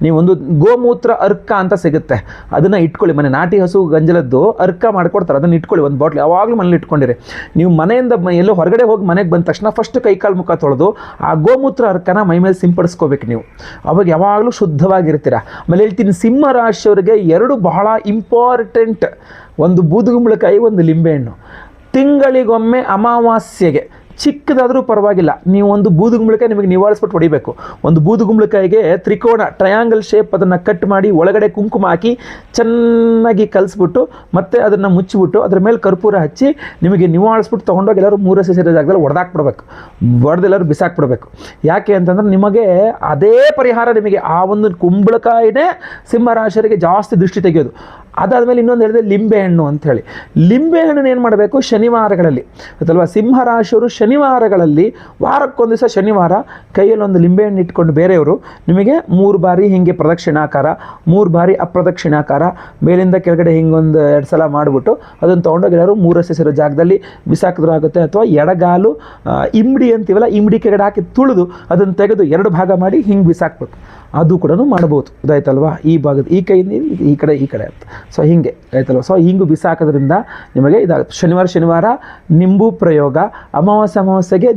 ನೀವೊಂದು ಗೋಮೂತ್ರ ಅರ್ಕ ಅಂತ ಸಿಗುತ್ತೆ, ಅದನ್ನು ಇಟ್ಕೊಳ್ಳಿ. ಮನೆ ನಾಟಿ ಹಸು ಗಂಜಲದ್ದು ಅರ್ಕ ಮಾಡ್ಕೊಡ್ತಾರೆ, ಅದನ್ನು ಇಟ್ಕೊಳ್ಳಿ, ಒಂದು ಬಾಟ್ಲ್ ಯಾವಾಗಲೂ ಮನೇಲಿ ಇಟ್ಕೊಂಡಿರಿ. ನೀವು ಮನೆಯಿಂದ ಎಲ್ಲೋ ಹೊರಗಡೆ ಹೋಗಿ ಮನೆಗೆ ಬಂದ ತಕ್ಷಣ ಫಸ್ಟ್ ಕೈಕಾಲು ಮುಖ ತೊಳೆದು ಆ ಗೋಮೂತ್ರ ಅರ್ಕನ ಮೈ ಮೇಲೆ ಸಿಂಪಡಿಸ್ಕೋಬೇಕು ನೀವು. ಅವಾಗ ಯಾವಾಗಲೂ ಶುದ್ಧವಾಗಿರ್ತೀರ. ಆಮೇಲೆ ಹೇಳ್ತೀನಿ, ಸಿಂಹ ರಾಶಿಯವರಿಗೆ 2 ಬಹಳ ಇಂಪಾರ್ಟೆಂಟ್, ಒಂದು ಬೂದುಗುಂಬಳಕಾಯಿ, ಒಂದು ಲಿಂಬೆಹಣ್ಣು. ತಿಂಗಳಿಗೊಮ್ಮೆ ಅಮಾವಾಸ್ಯೆಗೆ ಚಿಕ್ಕದಾದರೂ ಪರವಾಗಿಲ್ಲ, ನೀವು ಒಂದು ಬೂದುಗುಂಬಳಕಾಯಿ ನಿಮಗೆ ನಿವಾಳಿಸ್ಬಿಟ್ಟು ಹೊಡಿಬೇಕು. ಒಂದು ಬೂದುಗುಂಬಳಕಾಯಿಗೆ ತ್ರಿಕೋಣ ಟ್ರಯಾಂಗಲ್ ಶೇಪ್ ಅದನ್ನು ಕಟ್ ಮಾಡಿ ಒಳಗಡೆ ಕುಂಕುಮ ಹಾಕಿ ಚೆನ್ನಾಗಿ ಕಲಿಸ್ಬಿಟ್ಟು ಮತ್ತೆ ಅದನ್ನು ಮುಚ್ಚಿಬಿಟ್ಟು ಅದ್ರ ಮೇಲೆ ಕರ್ಪೂರ ಹಚ್ಚಿ ನಿಮಗೆ ನಿವಾಳಿಸ್ಬಿಟ್ಟು ತೊಗೊಂಡೋಗಿ ಎಲ್ಲರೂ 3 ಸೇರೋ ಜಾಗದಲ್ಲಿ ಹೊಡೆದಾಕ್ಬಿಡ್ಬೇಕು, ಹೊಡೆದೆಲ್ಲರೂ ಬಿಸಾಕ್ಬಿಡ್ಬೇಕು. ಯಾಕೆ ಅಂತಂದ್ರೆ ನಿಮಗೆ ಅದೇ ಪರಿಹಾರ, ನಿಮಗೆ ಆ ಒಂದು ಕುಂಬಳಕಾಯಿನೇ ಸಿಂಹರಾಶಿಯರಿಗೆ ಜಾಸ್ತಿ ದೃಷ್ಟಿ ತೆಗೆಯೋದು. ಅದಾದಮೇಲೆ ಇನ್ನೊಂದು ಹೇಳಿದೆ ಲಿಂಬೆಹಣ್ಣು ಅಂಥೇಳಿ. ಲಿಂಬೆಹಣ್ಣನ್ನು ಏನು ಮಾಡಬೇಕು, ಶನಿವಾರಗಳಲ್ಲಿ ಗೊತ್ತಲ್ವ, ಸಿಂಹರಾಶಿಯವರು ಶನಿವಾರಗಳಲ್ಲಿ ವಾರಕ್ಕೊಂದು ದಿವಸ ಶನಿವಾರ ಕೈಯಲ್ಲಿ ಒಂದು ಲಿಂಬೆಹಣ್ಣು ಇಟ್ಕೊಂಡು ಬೇರೆಯವರು ನಿಮಗೆ 3 ಬಾರಿ ಹೀಗೆ ಪ್ರದಕ್ಷಿಣಾಕಾರ, 3 ಬಾರಿ ಅಪ್ರದಕ್ಷಿಣಾಕಾರ, ಮೇಲಿಂದ ಕೆಳಗಡೆ ಹಿಂಗೊಂದು 2 ಸಲ ಮಾಡಿಬಿಟ್ಟು ಅದನ್ನು ತೊಗೊಂಡೋಗಿ ಎಲ್ಲರೂ 3 ಸೇರೋ ಜಾಗದಲ್ಲಿ ಬಿಸಾಕಿದ್ರೂ ಆಗುತ್ತೆ. ಅಥವಾ ಎಡಗಾಲು ಇಮ್ಡಿ ಅಂತೀವಲ್ಲ, ಇಮ್ಡಿ ಕೆಳಗಡೆ ಹಾಕಿ ತುಳಿದು ಅದನ್ನು ತೆಗೆದು 2 ಭಾಗ ಮಾಡಿ ಹಿಂಗೆ ಬಿಸಾಕ್ಬೇಕು. ಅದು ಕೂಡ ಮಾಡ್ಬೋದು. ಇದಾಯ್ತಲ್ವಾ, ಈ ಭಾಗದ ಈ ಕೈಯಿಂದ ಈ ಕಡೆ ಅಂತ. ಸೊ ಹೀಗೆ ಆಯ್ತಲ್ವ. ಸೊ ಹಿಂಗು ಬಿಸಾಕೋದ್ರಿಂದ ನಿಮಗೆ ಇದಾಗುತ್ತೆ. ಶನಿವಾರ ನಿಂಬು ಪ್ರಯೋಗ, ಅಮಾವಾಸ್ಯೆಗೆ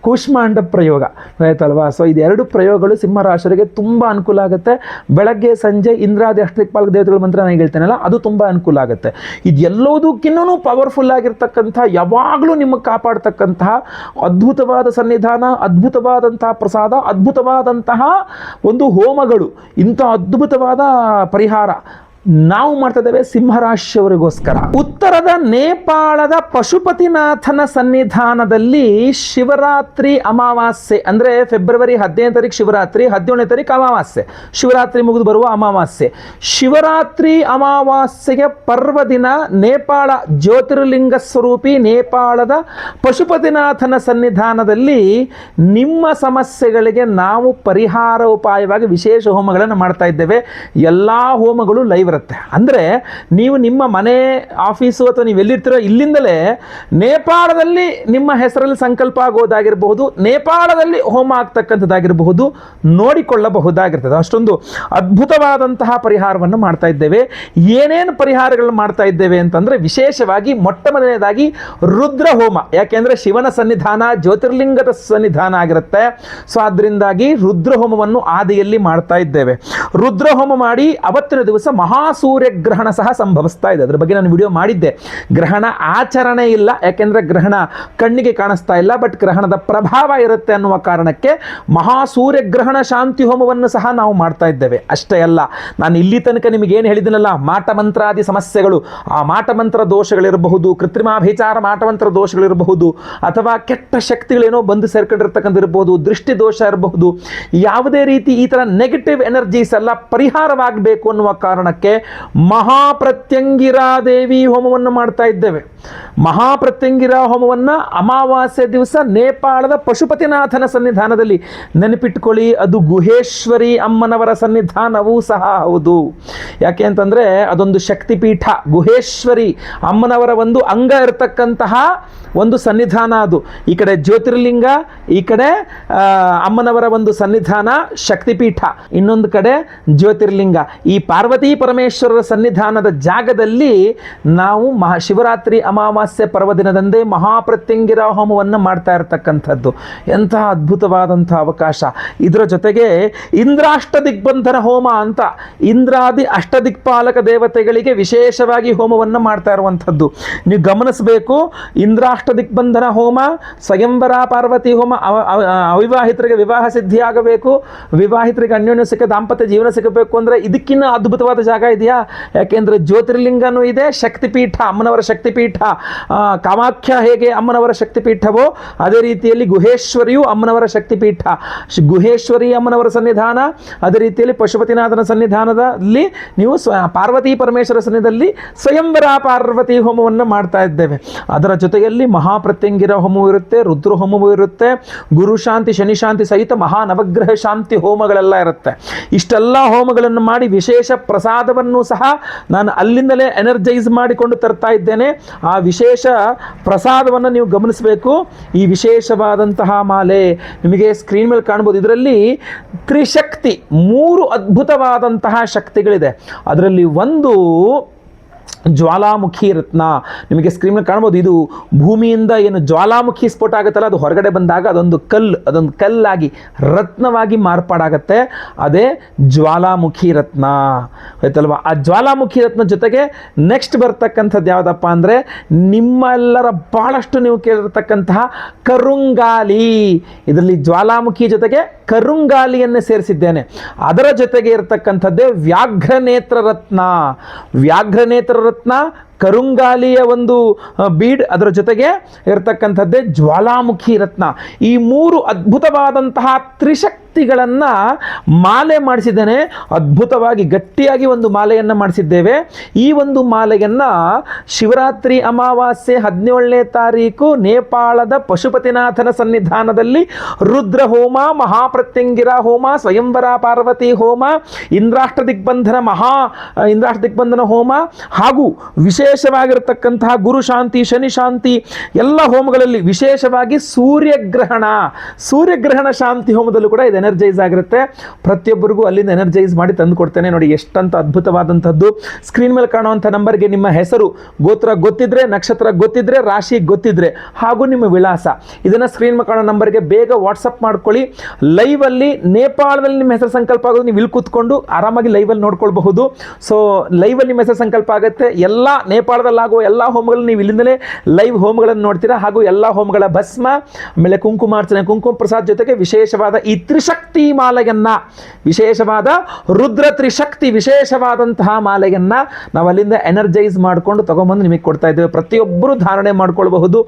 ಕೂಷ್ಮಾಂಡ ಪ್ರಯೋಗ ಆಯ್ತಲ್ವಾ. ಸೊ ಇದೆರಡು ಪ್ರಯೋಗಗಳು ಸಿಂಹರಾಶಿಯವರಿಗೆ ತುಂಬ ಅನುಕೂಲ ಆಗುತ್ತೆ. ಬೆಳಗ್ಗೆ ಸಂಜೆ ಇಂದ್ರಾದಿ ಅಷ್ಟದಿಕ್ಪಾಲಕ ದೇವತೆಗಳ ಮಂತ್ರ ನಾನು ಹೇಳ್ತೇನಲ್ಲ, ಅದು ತುಂಬ ಅನುಕೂಲ ಆಗುತ್ತೆ. ಇದೆಲ್ಲದಕ್ಕಿನ್ನೂ ಪವರ್ಫುಲ್ ಆಗಿರ್ತಕ್ಕಂಥ, ಯಾವಾಗಲೂ ನಿಮಗೆ ಕಾಪಾಡ್ತಕ್ಕಂತಹ ಅದ್ಭುತವಾದ ಸನ್ನಿಧಾನ, ಅದ್ಭುತವಾದಂತಹ ಪ್ರಸಾದ, ಅದ್ಭುತವಾದಂತಹ ಒಂದು ಹೋಮಗಳು, ಇಂಥ ಅದ್ಭುತವಾದ ಪರಿಹಾರ ನಾವು ಮಾಡ್ತಾ ಇದ್ದೇವೆ ಸಿಂಹರಾಶಿಯವರಿಗೋಸ್ಕರ. ಉತ್ತರದ ನೇಪಾಳದ ಪಶುಪತಿನಾಥನ ಸನ್ನಿಧಾನದಲ್ಲಿ ಶಿವರಾತ್ರಿ ಅಮಾವಾಸ್ಯೆ ಅಂದರೆ ಫೆಬ್ರವರಿ 15ನೇ ತಾರೀಕು ಶಿವರಾತ್ರಿ, 17ನೇ ತಾರೀಕು ಅಮಾವಾಸ್ಯೆ, ಶಿವರಾತ್ರಿ ಮುಗಿದು ಬರುವ ಅಮಾವಾಸ್ಯೆ. ಶಿವರಾತ್ರಿ ಅಮಾವಾಸ್ಯೆಗೆ ಪರ್ವದಿನ ನೇಪಾಳ ಜ್ಯೋತಿರ್ಲಿಂಗ ಸ್ವರೂಪಿ ನೇಪಾಳದ ಪಶುಪತಿನಾಥನ ಸನ್ನಿಧಾನದಲ್ಲಿ ನಿಮ್ಮ ಸಮಸ್ಯೆಗಳಿಗೆ ನಾವು ಪರಿಹಾರ ಉಪಾಯವಾಗಿ ವಿಶೇಷ ಹೋಮಗಳನ್ನು ಮಾಡ್ತಾ ಇದ್ದೇವೆ. ಎಲ್ಲ ಹೋಮಗಳು ಲೈವ್ ಇರುತ್ತೆ. ಅಂದರೆ ನೀವು ನಿಮ್ಮ ಮನೆ, ಆಫೀಸು ಅಥವಾ ನೀವು ಎಲ್ಲಿರ್ತೀರೋ ಇಲ್ಲಿಂದಲೇ ನೇಪಾಳದಲ್ಲಿ ನಿಮ್ಮ ಹೆಸರಲ್ಲಿ ಸಂಕಲ್ಪ ಆಗೋದಾಗಿರಬಹುದು, ನೇಪಾಳದಲ್ಲಿ ಹೋಮ ಆಗ್ತಕ್ಕಂಥದ್ದಾಗಿರಬಹುದು, ನೋಡಿಕೊಳ್ಳಬಹುದಾಗಿರ್ತದೆ. ಅಷ್ಟೊಂದು ಅದ್ಭುತವಾದಂತಹ ಪರಿಹಾರವನ್ನು ಮಾಡ್ತಾ ಇದ್ದೇವೆ. ಏನೇನು ಪರಿಹಾರಗಳನ್ನು ಮಾಡ್ತಾ ಇದ್ದೇವೆ ಅಂತಂದರೆ, ವಿಶೇಷವಾಗಿ ಮೊಟ್ಟ ಮೊದಲನೇದಾಗಿ ರುದ್ರ ಹೋಮ. ಯಾಕೆಂದರೆ ಶಿವನ ಸನ್ನಿಧಾನ ಜ್ಯೋತಿರ್ಲಿಂಗದ ಸನ್ನಿಧಾನ ಆಗಿರುತ್ತೆ. ಸೊ ಅದರಿಂದಾಗಿ ರುದ್ರ ಹೋಮವನ್ನು ಆದಿಯಲ್ಲಿ ಮಾಡ್ತಾ ಇದ್ದೇವೆ. ರುದ್ರ ಹೋಮ ಮಾಡಿ ಅವತ್ತಿನ ದಿವಸ ಮಹಾಸೂರ್ಯ ಗ್ರಹಣ ಸಹ ಸಂಭವಿಸ್ತಾ ಇದೆ. ಅದರ ಬಗ್ಗೆ ನಾನು ವಿಡಿಯೋ ಮಾಡಿದ್ದೆ. ಗ್ರಹಣ ಆಚರಣೆ ಇಲ್ಲ, ಯಾಕೆಂದರೆ ಗ್ರಹಣ ಕಣ್ಣಿಗೆ ಕಾಣಿಸ್ತಾ ಇಲ್ಲ, ಬಟ್ ಗ್ರಹಣದ ಪ್ರಭಾವ ಇರುತ್ತೆ ಅನ್ನುವ ಕಾರಣಕ್ಕೆ ಮಹಾಸೂರ್ಯ ಗ್ರಹಣ ಶಾಂತಿ ಹೋಮವನ್ನು ಸಹ ನಾವು ಮಾಡ್ತಾ ಇದ್ದೇವೆ. ಅಷ್ಟೇ ಅಲ್ಲ, ನಾನು ಇಲ್ಲಿ ತನಕ ನಿಮಗೇನು ಹೇಳಿದ್ದೀನಲ್ಲ, ಮಾಟಮಂತ್ರಾದಿ ಸಮಸ್ಯೆಗಳು, ಆ ಮಾಟಮಂತ್ರ ದೋಷಗಳಿರಬಹುದು, ಕೃತ್ರಿಮಾಭಿಚಾರ ಮಾಟಮಂತ್ರ ದೋಷಗಳಿರಬಹುದು, ಅಥವಾ ಕೆಟ್ಟ ಶಕ್ತಿಗಳೇನೋ ಬಂದು ಸೇರ್ಕೊಂಡಿರ್ತಕ್ಕಂಥಿರಬಹುದು, ದೃಷ್ಟಿ ದೋಷ ಇರಬಹುದು, ಯಾವುದೇ ರೀತಿ ಈ ಥರ ನೆಗೆಟಿವ್ ಎನರ್ಜೀಸ್ ಎಲ್ಲ ಪರಿಹಾರವಾಗಬೇಕು ಅನ್ನುವ ಕಾರಣಕ್ಕೆ ಮಹಾಪ್ರತ್ಯಂಗಿರಾ ದೇವಿ ಹೋಮವನ್ನು ಮಾಡ್ತಾ ಇದ್ದೇವೆ. ಮಹಾಪ್ರತ್ಯಂಗಿರಾ ಹೋಮವನ್ನು ಅಮಾವಾಸ್ಯೆ ದಿವಸ ನೇಪಾಳದ ಪಶುಪತಿನಾಥನ ಸನ್ನಿಧಾನದಲ್ಲಿ ನೆನಪಿಟ್ಕೊಳ್ಳಿ. ಅದು ಗುಹೇಶ್ವರಿ ಅಮ್ಮನವರ ಸನ್ನಿಧಾನವೂ ಸಹ ಹೌದು. ಯಾಕೆ ಅಂತಂದರೆ ಅದೊಂದು ಶಕ್ತಿಪೀಠ. ಗುಹೇಶ್ವರಿ ಅಮ್ಮನವರ ಒಂದು ಅಂಗ ಇರತಕ್ಕಂತಹ ಒಂದು ಸನ್ನಿಧಾನ ಅದು. ಈ ಕಡೆ ಜ್ಯೋತಿರ್ಲಿಂಗ, ಈ ಕಡೆ ಅಮ್ಮನವರ ಒಂದು ಸನ್ನಿಧಾನ ಶಕ್ತಿಪೀಠ, ಇನ್ನೊಂದು ಕಡೆ ಜ್ಯೋತಿರ್ಲಿಂಗ. ಈ ಪಾರ್ವತಿ ಪರಮೇಶ್ವರರ ಸನ್ನಿಧಾನದ ಜಾಗದಲ್ಲಿ ನಾವು ಶಿವರಾತ್ರಿ ಅಮಾವಾಸ್ಯೆ ಪರ್ವದಿನದಂದೇ ಮಹಾಪ್ರತ್ಯಂಗಿರ ಹೋಮವನ್ನು ಮಾಡ್ತಾ ಇರತಕ್ಕಂಥದ್ದು. ಎಂತಹ ಅದ್ಭುತವಾದಂಥ ಅವಕಾಶ. ಇದರ ಜೊತೆಗೆ ಇಂದ್ರಾಷ್ಟ ದಿಗ್ಬಂಧನ ಹೋಮ ಅಂತ ಇಂದ್ರಾದಿ ಅಷ್ಟದಿಕ್ಪಾಲಕ ದೇವತೆಗಳಿಗೆ ವಿಶೇಷವಾಗಿ ಹೋಮವನ್ನು ಮಾಡ್ತಾ ಇರುವಂಥದ್ದು ನೀವು ಗಮನಿಸಬೇಕು. ಇಂದ್ರಾಷ್ಟ ದಿಗ್ಬಂಧನ ಹೋಮ, ಸ್ವಯಂವರ ಪಾರ್ವತಿ ಹೋಮ, ಅವಿವಾಹಿತರಿಗೆ ವಿವಾಹ ಸಿದ್ಧಿಯಾಗಬೇಕು, ವಿವಾಹಿತರಿಗೆ ಅನ್ಯೋನ್ಯ ಸಿಕ್ಕ ದಾಂಪತ್ಯ ಜೀವನ ಸಿಗಬೇಕು ಅಂದರೆ ಇದಕ್ಕಿಂತ ಅದ್ಭುತವಾದ ಜಾಗ ಇದೆಯಾ? ಯಾಕೆಂದರೆ ಜ್ಯೋತಿರ್ಲಿಂಗನೂ ಇದೆ, ಶಕ್ತಿಪೀಠ ಅಮ್ಮನವರ ಶಕ್ತಿಪೀಠ. ಕಾಮಾಖ್ಯ ಹೇಗೆ ಅಮ್ಮನವರ ಶಕ್ತಿಪೀಠವೋ ಅದೇ ರೀತಿಯಲ್ಲಿ ಗುಹೇಶ್ವರಿಯು ಅಮ್ಮನವರ ಶಕ್ತಿಪೀಠ. ಗುಹೇಶ್ವರಿ ಅಮ್ಮನವರ ಸನ್ನಿಧಾನ, ಅದೇ ರೀತಿಯಲ್ಲಿ ಪಶುಪತಿನಾಥನ ಸನ್ನಿಧಾನದಲ್ಲಿ ನೀವು ಪಾರ್ವತಿ ಪರಮೇಶ್ವರ ಸನ್ನಿಧಾನದಲ್ಲಿ ಸ್ವಯಂವರ ಪಾರ್ವತಿ ಹೋಮವನ್ನು ಮಾಡ್ತಾ ಇದ್ದೇವೆ. ಅದರ ಜೊತೆಯಲ್ಲಿ ಮಹಾಪ್ರತ್ಯಂಗಿರ ಹೋಮವೂ ಇರುತ್ತೆ, ರುದ್ರ ಹೋಮವೂ ಇರುತ್ತೆ, ಗುರು ಶಾಂತಿ ಶನಿ ಶಾಂತಿ ಸಹಿತ ಮಹಾನವಗ್ರಹ ಶಾಂತಿ ಹೋಮಗಳೆಲ್ಲ ಇರುತ್ತೆ. ಇಷ್ಟೆಲ್ಲ ಹೋಮಗಳನ್ನು ಮಾಡಿ ವಿಶೇಷ ಪ್ರಸಾದವನ್ನು ಸಹ ನಾನು ಅಲ್ಲಿಂದಲೇ ಎನರ್ಜೈಸ್ ಮಾಡಿಕೊಂಡು ತರ್ತಾ ಇದ್ದೇನೆ. ಆ ವಿಶೇಷ ಪ್ರಸಾದವನ್ನು ನೀವು ಗಮನಿಸಬೇಕು. ಈ ವಿಶೇಷವಾದಂತಹ ಮಾಲೆ ನಿಮಗೆ ಸ್ಕ್ರೀನ್ ಮೇಲೆ ಕಾಣ್ಬೋದು. ಇದರಲ್ಲಿ ತ್ರಿಶಕ್ತಿ, 3 ಅದ್ಭುತವಾದಂತಹ ಶಕ್ತಿಗಳಿದೆ. ಅದರಲ್ಲಿ ಒಂದು ಜ್ವಾಲಾಮುಖಿ ರತ್ನ ನಿಮಗೆ ಸ್ಕ್ರೀನ್ ಮೇಲೆ ಕಾಣ್ಬೋದು. ಇದು ಭೂಮಿಯಿಂದ ಏನು ಜ್ವಾಲಾಮುಖಿ ಸ್ಫೋಟ ಆಗುತ್ತಲ್ಲ, ಅದು ಹೊರಗಡೆ ಬಂದಾಗ ಅದೊಂದು ಕಲ್ಲಾಗಿ ರತ್ನವಾಗಿ ಮಾರ್ಪಾಡಾಗತ್ತೆ. ಅದೇ ಜ್ವಾಲಾಮುಖಿ ರತ್ನ ಆಯ್ತಲ್ವಾ? ಆ ಜ್ವಾಲಾಮುಖಿ ರತ್ನ ಜೊತೆಗೆ ನೆಕ್ಸ್ಟ್ ಬರ್ತಕ್ಕಂಥದ್ದು ಯಾವುದಪ್ಪ ಅಂದರೆ, ನಿಮ್ಮೆಲ್ಲರ ಭಾಳಷ್ಟು ನೀವು ಕೇಳಿರ್ತಕ್ಕಂತಹ ಕರುಂಗಾಲಿ. ಇದರಲ್ಲಿ ಜ್ವಾಲಾಮುಖಿ ಜೊತೆಗೆ ಕರುಂಗಾಲಿಯನ್ನು ಸೇರಿಸಿದ್ದೇನೆ. ಅದರ ಜೊತೆಗೆ ಇರತಕ್ಕಂಥದ್ದೇ ವ್ಯಾಘ್ರನೇತ್ರ ರತ್ನ. ವ್ಯಾಘ್ರನೇತ್ರ ರತ್ನ, ಕರುಂಗಾಲಿಯ ಒಂದು ಬೀಡ್, ಅದರ ಜೊತೆಗೆ ಇರತಕ್ಕಂಥದ್ದೇ ಜ್ವಾಲಾಮುಖಿ ರತ್ನ. ಈ 3 ಅದ್ಭುತವಾದಂತಹ ತ್ರಿಶಕ್ತಿಗಳನ್ನು ಮಾಲೆ ಮಾಡಿಸಿದ್ದೇನೆ. ಅದ್ಭುತವಾಗಿ ಗಟ್ಟಿಯಾಗಿ ಒಂದು ಮಾಲೆಯನ್ನು ಮಾಡಿಸಿದ್ದೇವೆ. ಈ ಒಂದು ಮಾಲೆಯನ್ನು ಶಿವರಾತ್ರಿ ಅಮಾವಾಸ್ಯೆ 17ನೇ ತಾರೀಕು ನೇಪಾಳದ ಪಶುಪತಿನಾಥನ ಸನ್ನಿಧಾನದಲ್ಲಿ ರುದ್ರ ಹೋಮ, ಮಹಾಪ್ರತ್ಯಂಗಿರ ಹೋಮ, ಸ್ವಯಂವರ ಪಾರ್ವತಿ ಹೋಮ, ಇಂದ್ರಾಷ್ಟ ದಿಗ್ಬಂಧನ ಹೋಮ ಹಾಗೂ ವಿಶೇಷ ವಿಶೇಷವಾಗಿರತಕ್ಕಂತಹ ಗುರು ಶಾಂತಿ, ಶನಿ ಶಾಂತಿ ಎಲ್ಲ ಹೋಮಗಳಲ್ಲಿ ವಿಶೇಷವಾಗಿ ಸೂರ್ಯಗ್ರಹಣ ಶಾಂತಿ ಹೋಮದಲ್ಲೂ ಕೂಡ ಇದು ಎನರ್ಜೈಸ್ ಆಗಿರುತ್ತೆ. ಪ್ರತಿಯೊಬ್ಬರಿಗೂ ಅಲ್ಲಿಂದ ಎನರ್ಜೈಸ್ ಮಾಡಿ ತಂದು ಕೊಡ್ತೇನೆ. ನೋಡಿ ಎಷ್ಟಂತ ಅದ್ಭುತವಾದಂಥದ್ದು. ಸ್ಕ್ರೀನ್ ಮೇಲೆ ಕಾಣುವಂಥ ನಂಬರ್ಗೆ ನಿಮ್ಮ ಹೆಸರು, ಗೋತ್ರ ಗೊತ್ತಿದ್ರೆ, ನಕ್ಷತ್ರ ಗೊತ್ತಿದ್ರೆ, ರಾಶಿ ಗೊತ್ತಿದ್ರೆ ಹಾಗೂ ನಿಮ್ಮ ವಿಳಾಸ ಇದನ್ನು ಸ್ಕ್ರೀನ್ ಮೇಲೆ ಕಾಣೋ ನಂಬರ್ಗೆ ಬೇಗ ವಾಟ್ಸಪ್ ಮಾಡ್ಕೊಳ್ಳಿ. ಲೈವಲ್ಲಿ ನೇಪಾಳದಲ್ಲಿ ನಿಮ್ಮ ಹೆಸರು ಸಂಕಲ್ಪ ಆಗೋದು, ನೀವು ಇಲ್ಲಿ ಕೂತ್ಕೊಂಡು ಆರಾಮಾಗಿ ಲೈವಲ್ಲಿ ನೋಡ್ಕೊಳ್ಬಹುದು. ಸೊ ಲೈವಲ್ಲಿ ನಿಮ್ಮ ಹೆಸರು ಸಂಕಲ್ಪ ಆಗುತ್ತೆ. ಎಲ್ಲ ನೇಪಾಳದಲ್ಲಾಗುವ ಎಲ್ಲ ಹೋಮಗಳನ್ನು ನೀವು ಇಲ್ಲಿಂದಲೇ ಲೈವ್ ಹೋಮಗಳನ್ನು ನೋಡ್ತೀರಾ. ಹಾಗೂ ಎಲ್ಲ ಹೋಮಗಳ ಭಸ್ಮ, ಆಮೇಲೆ ಕುಂಕುಮಾರ್ಚನೆ, ಕುಂಕುಮ ಪ್ರಸಾದ ಜೊತೆಗೆ ವಿಶೇಷವಾದ ಈ ತ್ರಿಶಕ್ತಿ ಮಾಲೆಯನ್ನ, ವಿಶೇಷವಾದ ರುದ್ರ ತ್ರಿಶಕ್ತಿ ವಿಶೇಷವಾದಂತಹ ಮಾಲೆಯನ್ನ ನಾವು ಅಲ್ಲಿಂದ ಎನರ್ಜೈಸ್ ಮಾಡಿಕೊಂಡು ತಗೊಂಬಂದು ನಿಮಗೆ ಕೊಡ್ತಾ ಇದ್ದೇವೆ. ಪ್ರತಿಯೊಬ್ಬರು ಧಾರಣೆ ಮಾಡ್ಕೊಳ್ಬಹುದು.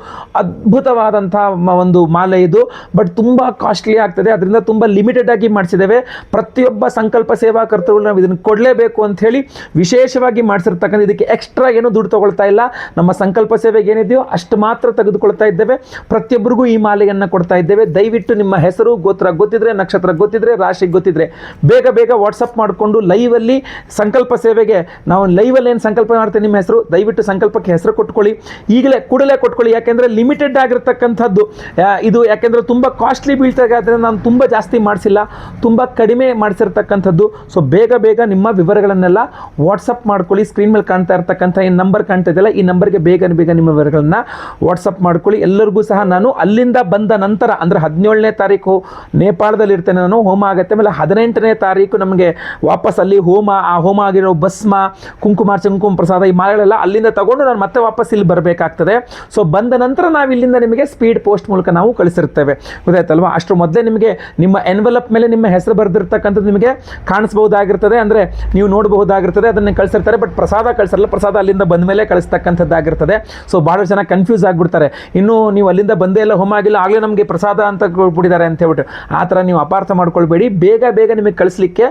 ಅದ್ಭುತವಾದಂತಹ ಒಂದು ಮಾಲೆ ಇದು. ಬಟ್ ತುಂಬ ಕಾಸ್ಟ್ಲಿ ಆಗ್ತದೆ. ಅದರಿಂದ ತುಂಬ ಲಿಮಿಟೆಡ್ ಆಗಿ ಮಾಡಿಸಿದ್ದೇವೆ. ಪ್ರತಿಯೊಬ್ಬ ಸಂಕಲ್ಪ ಸೇವಾ ಕರ್ತರು ನಾವು ಇದನ್ನು ಕೊಡಲೇಬೇಕು ಅಂತ ಹೇಳಿ ವಿಶೇಷವಾಗಿ ಮಾಡಿಸಿರ್ತಕ್ಕಂಥ, ಇದಕ್ಕೆ ಎಕ್ಸ್ಟ್ರಾ ಏನೂ ದುಡ್ಡು ತಗೊಳ್ತಾ ಇಲ್ಲ. ನಮ್ಮ ಸಂಕಲ್ಪ ಸೇವೆಗೆ ಏನಿದೆಯೋ ಅಷ್ಟು ಮಾತ್ರ ತೆಗೆದುಕೊಳ್ತಾ ಇದ್ದೇವೆ. ಪ್ರತಿಯೊಬ್ಬರಿಗೂ ಈ ಮಾಲೆಯನ್ನು ಕೊಡ್ತಾ ಇದ್ದೇವೆ. ದಯವಿಟ್ಟು ನಿಮ್ಮ ಹೆಸರು, ಗೋತ್ರ ಗೊತ್ತಿದ್ರೆ, ನಕ್ಷತ್ರ ಗೊತ್ತಿದ್ರೆ, ರಾಶಿ ಗೊತ್ತಿದ್ರೆ ಬೇಗ ಬೇಗ ವಾಟ್ಸಪ್ ಮಾಡಿಕೊಂಡು ಲೈವಲ್ಲಿ ಸಂಕಲ್ಪ ಸೇವೆಗೆ ನಾವು ಲೈವಲ್ಲಿ ಏನು ಸಂಕಲ್ಪ ಮಾಡ್ತೇವೆ, ನಿಮ್ಮ ಹೆಸರು ದಯವಿಟ್ಟು ಸಂಕಲ್ಪಕ್ಕೆ ಹೆಸರು ಕೊಟ್ಕೊಳ್ಳಿ. ಈಗಲೇ ಕೂಡಲೇ ಕೊಟ್ಕೊಳ್ಳಿ. ಯಾಕೆಂದರೆ ಲಿಮಿಟೆಡ್ ಆಗಿರ್ತಕ್ಕಂಥದ್ದು ಇದು. ಯಾಕೆಂದರೆ ತುಂಬ ಕಾಸ್ಟ್ಲಿ ಬೀಳ್ತಾರೆ. ಆದರೆ ನಾನು ತುಂಬ ಜಾಸ್ತಿ ಮಾಡಿಸಿಲ್ಲ, ತುಂಬ ಕಡಿಮೆ ಮಾಡಿಸಿರ್ತಕ್ಕಂಥದ್ದು. ಸೊ ಬೇಗ ಬೇಗ ನಿಮ್ಮ ವಿವರಗಳನ್ನೆಲ್ಲ ವಾಟ್ಸಪ್ ಮಾಡ್ಕೊಳ್ಳಿ. ಸ್ಕ್ರೀನ್ ಮೇಲೆ ಕಾಣ್ತಾ ಇರ್ತಕ್ಕಂಥ ಈ ನಂಬರ್ ಕಾಣ್ತಾ ಇದೆಯಲ್ಲ, ಈ ನಂಬರ್ಗೆ ಬೇಗ ಬೇಗ ನಿಮ್ಮ ವಿವರಗಳನ್ನು ವಾಟ್ಸಪ್ ಮಾಡ್ಕೊಳ್ಳಿ. ಎಲ್ಲರಿಗೂ ಸಹ ನಾನು ಅಲ್ಲಿಂದ ಬಂದ ನಂತರ ಅಂದರೆ 17ನೇ ತಾರೀಕು ನೇಪಾಳದಲ್ಲಿ ಇರ್ತೇನೆ ನಾನು. ಹೋಮ ಆಗುತ್ತೆ. ಆಮೇಲೆ 18ನೇ ತಾರೀಕು ನಮಗೆ ವಾಪಸ್ ಅಲ್ಲಿ ಹೋಮ, ಆ ಹೋಮ ಆಗಿರೋ ಭಸ್ಮ, ಕುಂಕುಮಾರ್ಚನೆ, ಕುಂಕುಮ ಪ್ರಸಾದ ಈ ಮಾಲೆಗಳೆಲ್ಲ ಅಲ್ಲಿಂದ ತಗೊಂಡು ನಾನು ಮತ್ತೆ ವಾಪಸ್ ಇಲ್ಲಿ ಬರಬೇಕಾಗ್ತದೆ. ಸೊ ಬಂದ ನಂತರ ನಾವು ಇಲ್ಲಿಂದ ನಿಮಗೆ ಸ್ಪೀಡ್ ಪೋಸ್ಟ್ ಮೂಲಕ ನಾವು ಕಳಿಸಿರ್ತೇವೆ. ಗೊತ್ತಾಯ್ತಲ್ವಾ? ಅಷ್ಟು ಮೊದಲೇ ನಿಮಗೆ ನಿಮ್ಮ ಎನ್ವೆಲಪ್ ಮೇಲೆ ನಿಮ್ಮ ಹೆಸರು ಬರೆದಿರ್ತಕ್ಕಂಥದ್ದು ನಿಮಗೆ ಕಾಣಿಸ್ಬಹುದಾಗಿರ್ತದೆ, ಅಂದರೆ ನೀವು ನೋಡಬಹುದಾಗಿರ್ತದೆ. ಅದನ್ನು ಕಳಿಸಿರ್ತಾರೆ. ಬಟ್ ಪ್ರಸಾದ ಕಳಿಸಲ್ಲ. ಪ್ರಸಾದ ಅಲ್ಲಿಂದ ಬಂದ ಮೇಲೆ ಕಳಿಸ್ತಕ್ಕಂಥದ್ದಾಗಿರ್ತದೆ. ಸೊ ಭಾಳ ಜನ ಕನ್ಫ್ಯೂಸ್ ಆಗಿಬಿಡ್ತಾರೆ. ಇನ್ನೂ ನೀವು ಅಲ್ಲಿಂದ ಬಂದೇ ಇಲ್ಲ, ಹೋಮ ಆಗಿಲ್ಲ, ಆಗಲೇ ನಮಗೆ ಪ್ರಸಾದ ಅಂತ ಕೊಟ್ಬಿಟ್ಟಿದ್ದಾರೆ ಅಂತ ಹೇಳ್ಬಿಟ್ಟು. ಆ ಥರ ನೀವು ಅಪಾರ್ಥ ಮಾಡ್ಕೊಳ್ಬೇಡಿ. ಬೇಗ ಬೇಗ ನಿಮಗೆ ಕಳಿಸ್ಲಿಕ್ಕೆ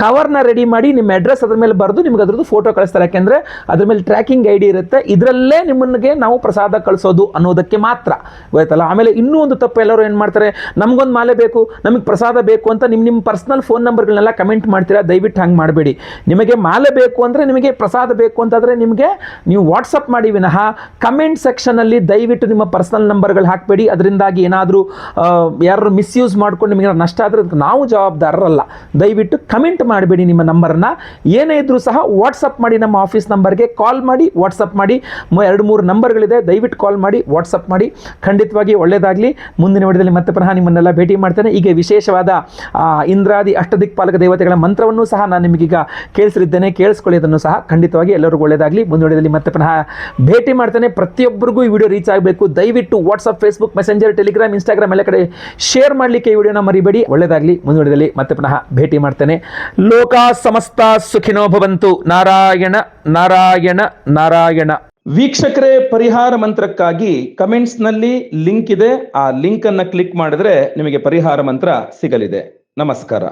ಕವರ್ನ ರೆಡಿ ಮಾಡಿ ನಿಮ್ಮ ಅಡ್ರೆಸ್ ಅದ್ರ ಮೇಲೆ ಬರೆದು ನಿಮ್ಗೆ ಅದ್ರದ್ದು ಫೋಟೋ ಕಳಿಸ್ತಾರೆ. ಯಾಕೆಂದರೆ ಅದ್ರ ಮೇಲೆ ಟ್ರ್ಯಾಕಿಂಗ್ ಐಡಿ ಇರುತ್ತೆ. ಇದರಲ್ಲೇ ನಿಮ್ಮನಿಗೆ ನಾವು ಪ್ರಸಾದ ಕಳಿಸೋದು ಅನ್ನೋದಕ್ಕೆ ಮಾತ್ರ. ಗೊತ್ತಾಯ್ತಲ್ಲ? ಆಮೇಲೆ ಇನ್ನೂ ಒಂದು ತಪ್ಪು ಎಲ್ಲರೂ ಏನು ಮಾಡ್ತಾರೆ, ನಮಗೊಂದು ಮಾಲೆ ಬೇಕು, ನಮಗೆ ಪ್ರಸಾದ ಬೇಕು ಅಂತ ನಿಮ್ಮ ಪರ್ಸ್ನಲ್ ಫೋನ್ ನಂಬರ್ಗಳನ್ನೆಲ್ಲ ಕಮೆಂಟ್ ಮಾಡ್ತೀರಾ. ದಯವಿಟ್ಟು ಹಂಗೆ ಮಾಡಬೇಡಿ. ನಿಮಗೆ ಮಾಲೆ ಬೇಕು ಅಂದರೆ, ನಿಮಗೆ ಪ್ರಸಾದ ಬೇಕು ಅಂತಾದರೆ ನಿಮಗೆ ನೀವು ವಾಟ್ಸಪ್ ಮಾಡಿ ವಿನಃ ಕಮೆಂಟ್ ಸೆಕ್ಷನಲ್ಲಿ ದಯವಿಟ್ಟು ನಿಮ್ಮ ಪರ್ಸ್ನಲ್ ನಂಬರ್ಗಳು ಹಾಕಬೇಡಿ. ಅದರಿಂದಾಗಿ ಏನಾದರೂ ಯಾರು ಮಿಸ್ಯೂಸ್ ಮಾಡ್ಕೊಂಡು ನಿಮಗೆ ನಷ್ಟ ಆದರೆ ಅದಕ್ಕೆ ನಾವು ಜವಾಬ್ದಾರರಲ್ಲ. ದಯವಿಟ್ಟು ಕಮೆಂಟ್ ಮಾಡಬೇಡಿ. ನಿಮ್ಮ ನಂಬರನ್ನು ಏನೇ ಇದ್ರೂ ಸಹ ವಾಟ್ಸಪ್ ಮಾಡಿ. ನಮ್ಮ ಆಫೀಸ್ ನಂಬರ್ಗೆ ಕಾಲ್ ಮಾಡಿ, ವಾಟ್ಸಪ್ ಮಾಡಿ. 2-3 ನಂಬರ್ಗಳಿದೆ. ದಯವಿಟ್ಟು ಕಾಲ್ ಮಾಡಿ, ವಾಟ್ಸಪ್ ಮಾಡಿ. ಖಂಡಿತವಾಗಿ ಒಳ್ಳೆಯದಾಗಲಿ. ಮುಂದಿನ ವಿಡಿಯೋದಲ್ಲಿ ಮತ್ತೆ ಪುನಃ ನಿಮ್ಮನ್ನೆಲ್ಲ ಭೇಟಿ ಮಾಡ್ತೇನೆ. ಈಗ ವಿಶೇಷವಾದ ಇಂದ್ರಾದಿ ಅಷ್ಟದಿಕ್ಪಾಲಕ ದೇವತೆಗಳ ಮಂತ್ರವನ್ನು ಸಹ ನಾನು ನಿಮಗೀಗ ಕೇಳಿಸಿದ್ದೇನೆ. ಕೇಳಿಸ್ಕೊಳ್ಳಿ. ಅದನ್ನು ಸಹ ಖಂಡಿತವಾಗಿ ಎಲ್ಲರಿಗೂ ಒಳ್ಳೆಯದಾಗಲಿ. ಮುಂದಿನ ವಿಡಿಯೋದಲ್ಲಿ ಮತ್ತೆ ಪುನಃ ಭೇಟಿ ಮಾಡ್ತೇನೆ. ಪ್ರತಿಯೊಬ್ಬರಿಗೂ ಈ ವಿಡಿಯೋ ರೀಚ್ ಆಗಬೇಕು. ದಯವಿಟ್ಟು WhatsApp, Facebook, messenger, Telegram, Instagram ಎಲ್ಲ ಕಡೆ ಶೇರ್ ಮಾಡಲಿಕ್ಕೆ ಈ ವಿಡಿಯೋನ ಮರಿಬೇಡಿ. ಒಳ್ಳೆಯದಾಗಲಿ. ಮುಂದಿನ ವಿಡಿಯೋದಲ್ಲಿ ಮತ್ತೆ ಪುನಃ ಭೇಟಿ ಮಾಡ್ತೇನೆ. ಲೋಕ ಸಮಸ್ತ ಸುಖಿನೋ ಭವಂತು. ನಾರಾಯಣ ನಾರಾಯಣ ನಾರಾಯಣ. ವೀಕ್ಷಕರೇ, ಪರಿಹಾರ ಮಂತ್ರಕ್ಕಾಗಿ ಕಮೆಂಟ್ಸ್ನಲ್ಲಿ ಲಿಂಕ್ ಇದೆ. ಆ ಲಿಂಕ್ ಅನ್ನು ಕ್ಲಿಕ್ ಮಾಡಿದ್ರೆ ನಿಮಗೆ ಪರಿಹಾರ ಮಂತ್ರ ಸಿಗಲಿದೆ. ನಮಸ್ಕಾರ.